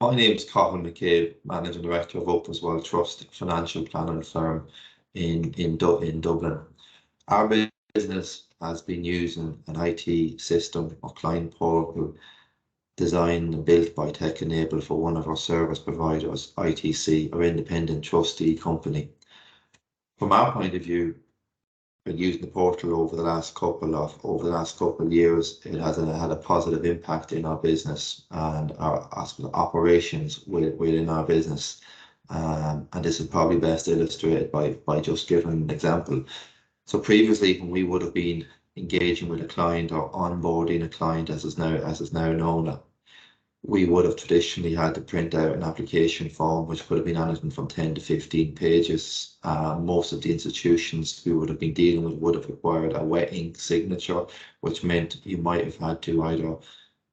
My name is Cathal, Managing Director of Opes Wealth Trust, a financial planning firm in Dublin. Our business has been using an IT system or client portal designed and built by TEKenable for one of our service providers, ITC, or Independent Trustee Company. From our point of view, been using the portal over the last couple of years. It has had a positive impact in our business and our operations within our business. And this is probably best illustrated by just giving an example. So previously, when we would have been engaging with a client or onboarding a client, as is now known, we would have traditionally had to print out an application form, which could have been anything from 10 to 15 pages. Most of the institutions we would have been dealing with would have required a wet ink signature, which meant you might have had to either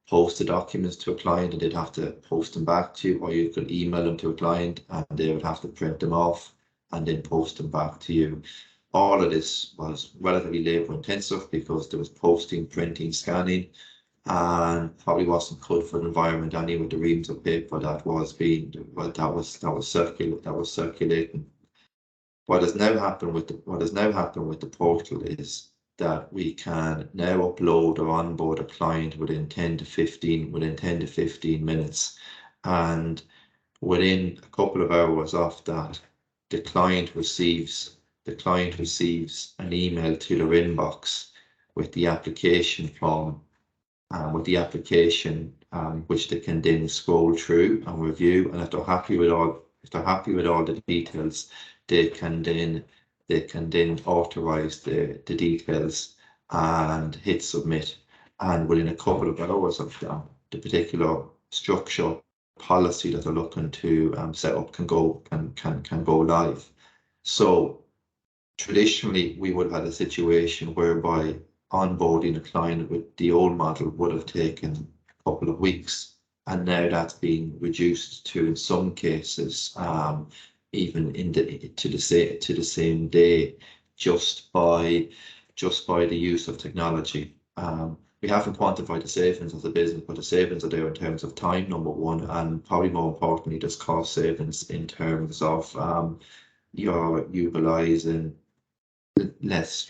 post the documents to a client and they'd have to post them back to you, or you could email them to a client and they would have to print them off and then post them back to you. All of this was relatively labor intensive because there was posting, printing, scanning, and probably wasn't good for the environment anyway, with the reams of paper that was circulating. What has now happened with the portal is that we can now upload or onboard a client within 10 to 15 minutes, and within a couple of hours of that, the client receives an email to their inbox with the application form. Which they can then scroll through and review, and if they're happy with all the details, they can then authorize the details and hit submit. And within a couple of hours of the particular structure policy that they're looking to set up can go live. So traditionally, we would have had a situation whereby onboarding a client with the old model would have taken a couple of weeks, and now that's been reduced to, in some cases, even to the same day, just by the use of technology. We haven't quantified the savings as a business, but the savings are there in terms of time, number one, and probably more importantly, there's cost savings in terms of you're utilizing less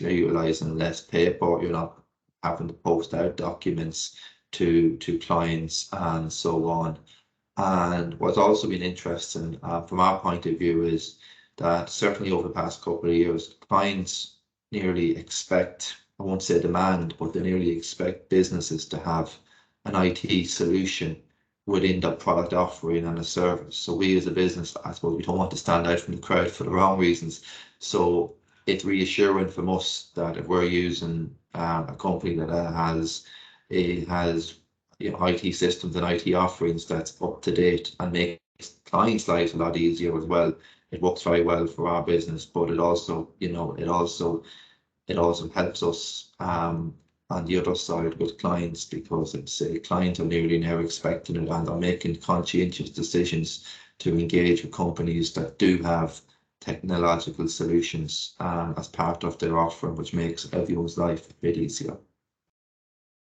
paper. You're not having to post out documents to clients and so on. And what's also been interesting from our point of view is that certainly over the past couple of years, clients nearly expect, I won't say demand, but they nearly expect businesses to have an IT solution within the product offering and a service. So we as a business, I suppose we don't want to stand out from the crowd for the wrong reasons. So it's reassuring from us that if we're using a company that has IT systems and IT offerings that's up to date and makes clients' lives a lot easier as well, it works very well for our business. But it also helps us on the other side with clients, because it's clients are nearly now expecting it and are making conscientious decisions to engage with companies that do have technological solutions as part of their offering, which makes everyone's life a bit easier.